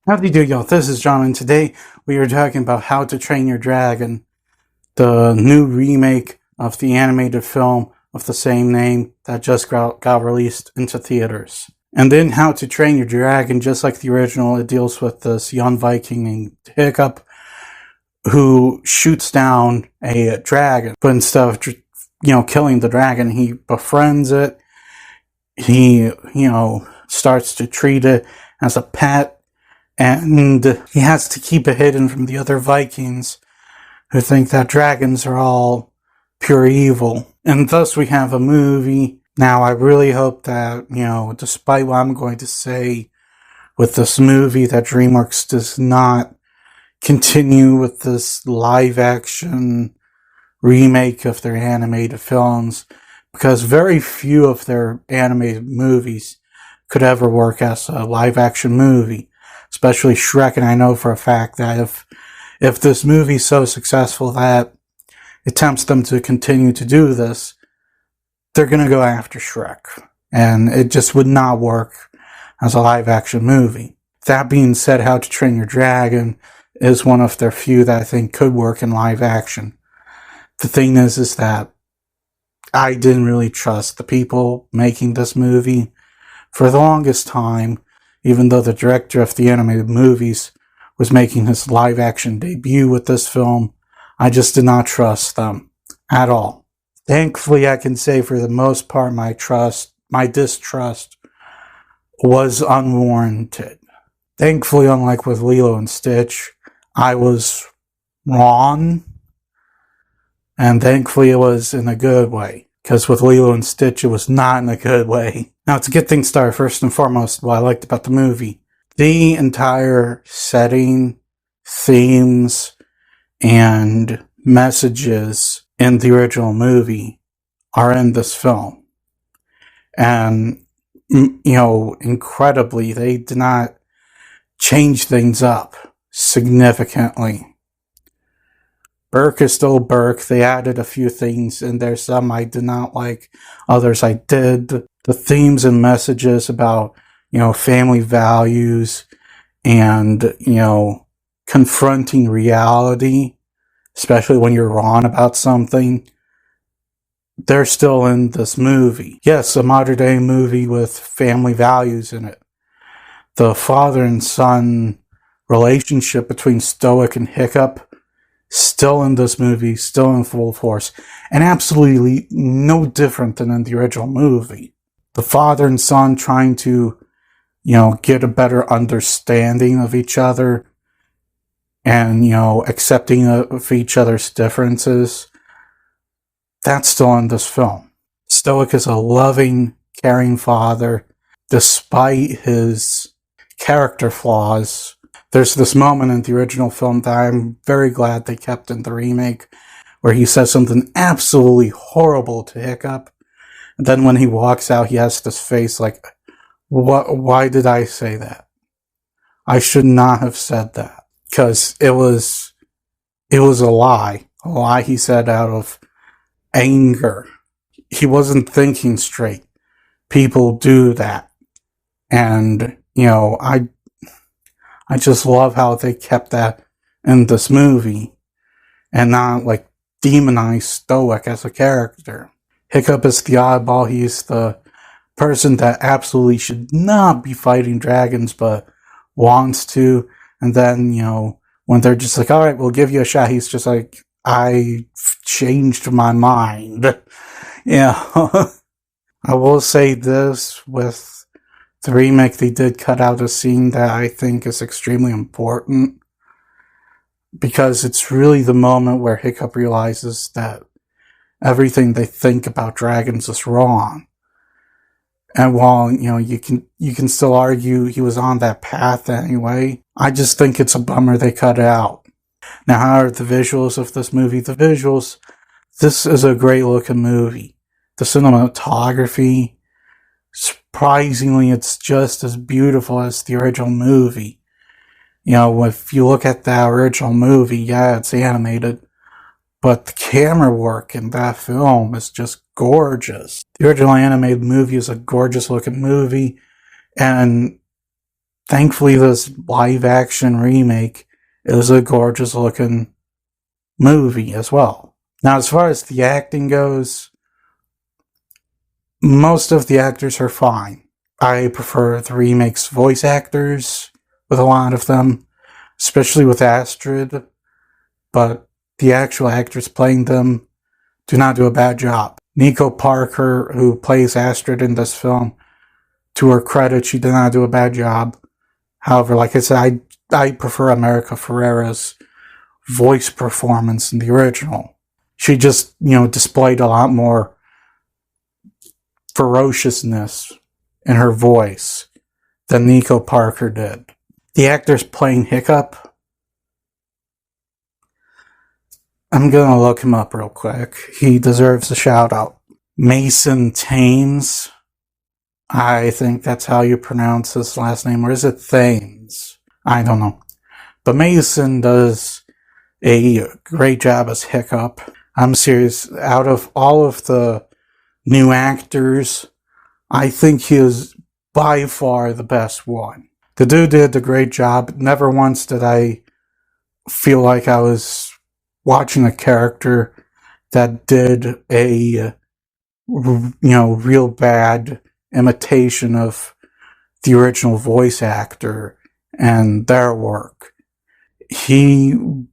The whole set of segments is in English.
How do you do, y'all? This is John, and today we are talking about How to Train Your Dragon, the new remake of the animated film of the same name that just got released into theaters. And then How to Train Your Dragon, just like the original, it deals with this young Viking named Hiccup who shoots down a dragon, but instead of killing the dragon, he befriends it. He starts to treat it as a pet. And he has to keep it hidden from the other Vikings who think that dragons are all pure evil. And thus we have a movie. Now, I really hope that, despite what I'm going to say with this movie, that DreamWorks does not continue with this live action remake of their animated films, because very few of their animated movies could ever work as a live action movie. Especially Shrek, and I know for a fact that if this movie's so successful that it tempts them to continue to do this, they're going to go after Shrek. And it just would not work as a live-action movie. That being said, How to Train Your Dragon is one of their few that I think could work in live action. The thing is that I didn't really trust the people making this movie. For the longest time, even though the director of the animated movies was making his live-action debut with this film, I just did not trust them at all. Thankfully, I can say for the most part, my distrust was unwarranted. Thankfully, unlike with Lilo and Stitch, I was wrong, and thankfully it was in a good way. Because with Lilo and Stitch, it was not in a good way. Now, to get things started, first and foremost, what I liked about the movie. The entire setting, themes, and messages in the original movie are in this film. And, incredibly, they did not change things up significantly. Burke is still Burke. They added a few things in there. Some I did not like. Others I did. The themes and messages about, family values and, confronting reality, especially when you're wrong about something, they're still in this movie. Yes, a modern day movie with family values in it. The father and son relationship between Stoic and Hiccup, still in this movie, still in full force, and absolutely no different than in the original movie. The father and son trying to, get a better understanding of each other and, accepting of each other's differences, that's still in this film. Stoic is a loving, caring father, despite his character flaws. There's this moment in the original film that I'm very glad they kept in the remake, where he says something absolutely horrible to Hiccup. And then when he walks out, he has this face like, why did I say that? I should not have said that. Because it was a lie. A lie he said out of anger. He wasn't thinking straight. People do that. And, I just love how they kept that in this movie and not demonize Stoic as a character. Hiccup is the oddball. He's the person that absolutely should not be fighting dragons but wants to. And then, when they're just like, all right, we'll give you a shot, he's just like, I changed my mind. I will say this, with the remake, they did cut out a scene that I think is extremely important, because it's really the moment where Hiccup realizes that everything they think about dragons is wrong. And while, you can still argue he was on that path anyway, I just think it's a bummer they cut it out. Now, how are the visuals of this movie? This is a great looking movie. The cinematography, surprisingly, it's just as beautiful as the original movie. If you look at that original movie, yeah, it's animated, but the camera work in that film is just gorgeous. The original animated movie is a gorgeous looking movie, and thankfully this live action remake is a gorgeous looking movie as well. Now, as far as the acting goes, most of the actors are fine. I prefer the remake's voice actors with a lot of them, especially with Astrid, but the actual actors playing them do not do a bad job. Nico Parker, who plays Astrid in this film, to her credit, she did not do a bad job. However, like I said, I prefer America Ferrera's voice performance in the original. She just, displayed a lot more ferociousness in her voice than Nico Parker did. The actors playing Hiccup, I'm gonna look him up real quick. He deserves a shout out. Mason Thames. I think that's how you pronounce his last name, or is it Thames? I don't know. But Mason does a great job as Hiccup. I'm serious. Out of all of the new actors, I think he is by far the best one. The dude did a great job. Never once did I feel like I was watching a character that did a, real bad imitation of the original voice actor and their work. It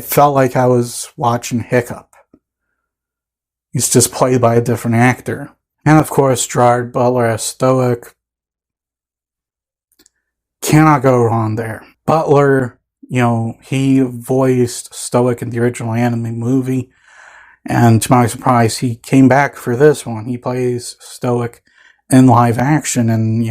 felt like I was watching Hiccup. He's just played by a different actor. And of course, Gerard Butler as Stoic. Cannot go wrong there. Butler, he voiced Stoic in the original anime movie. And to my surprise, he came back for this one. He plays Stoic in live action. And,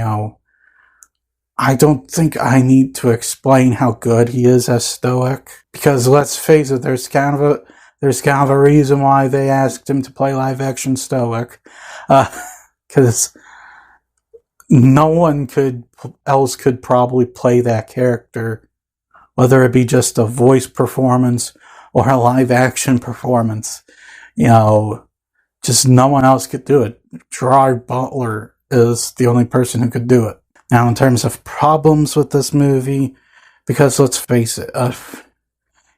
I don't think I need to explain how good he is as Stoic. Because let's face it, there's kind of a reason why they asked him to play live action Stoic. Because no one else could probably play that character, whether it be just a voice performance or a live action performance. Just no one else could do it. Gerard Butler is the only person who could do it. Now, in terms of problems with this movie, because let's face it,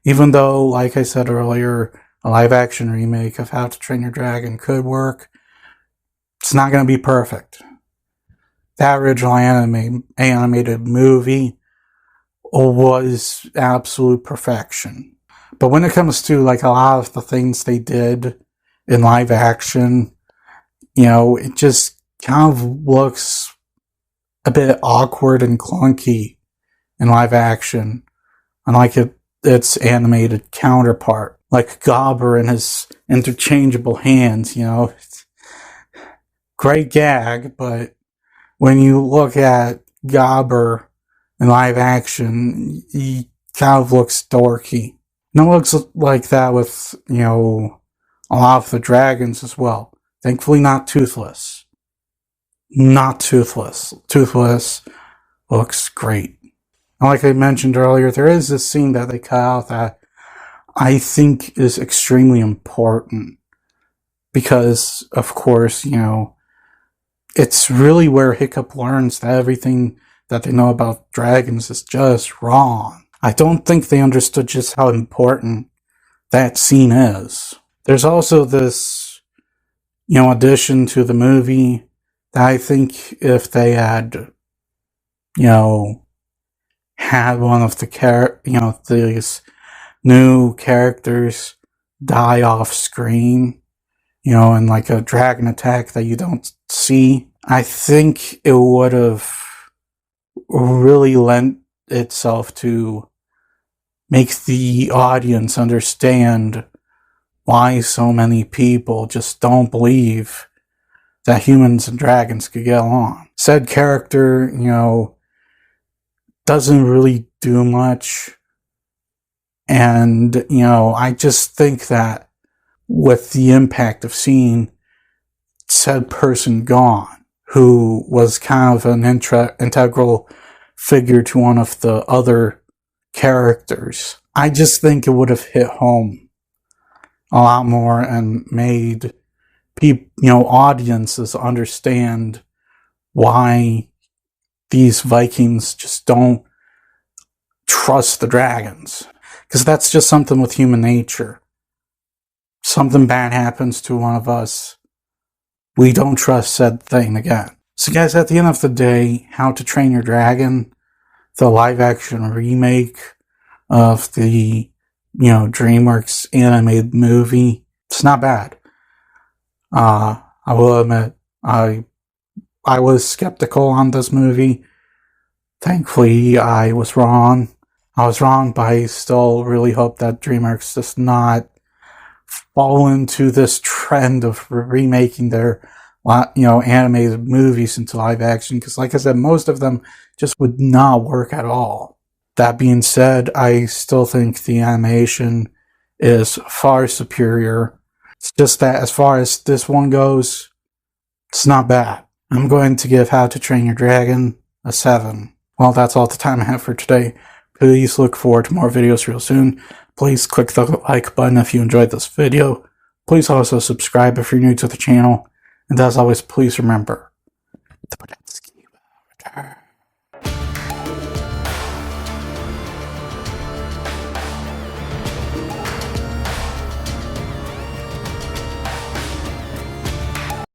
even though, like I said earlier, a live action remake of How to Train Your Dragon could work, it's not going to be perfect. That original animated movie was absolute perfection. But when it comes to a lot of the things they did in live action, it just kind of looks a bit awkward and clunky in live action, unlike its animated counterpart, like Gobber and his interchangeable hands. Great gag, but when you look at Gobber in live action, he kind of looks dorky. And it looks like that with, a lot of the dragons as well. Thankfully not Toothless. Not Toothless. Toothless looks great. And like I mentioned earlier, there is this scene that they cut out that I think is extremely important. Because, of course, it's really where Hiccup learns that everything that they know about dragons is just wrong. I don't think they understood just how important that scene is. There's also this, addition to the movie that I think if they had, had one of the these new characters die off screen, in a dragon attack that you don't see, I think it would have really lent itself to make the audience understand why so many people just don't believe that humans and dragons could get along. Said character, doesn't really do much. And, I just think that with the impact of seeing said person gone, who was kind of an integral figure to one of the other characters, I just think it would have hit home a lot more and made people, audiences understand why these Vikings just don't trust the dragons. Because that's just something with human nature. Something bad happens to one of us, we don't trust said thing again. So guys, at the end of the day, How to Train Your Dragon, the live action remake of the, DreamWorks animated movie, it's not bad. I will admit, I was skeptical on this movie. Thankfully, I was wrong. But I still really hope that DreamWorks does not fall into this trend of remaking their, animated movies into live action. Because like I said, most of them just would not work at all. That being said, I still think the animation is far superior. It's just that as far as this one goes, it's not bad. I'm going to give How to Train Your Dragon a 7. Well, that's all the time I have for today. Please look forward to more videos real soon. Please click the like button if you enjoyed this video. Please also subscribe if you're new to the channel. And as always, please remember, the Podensky will return.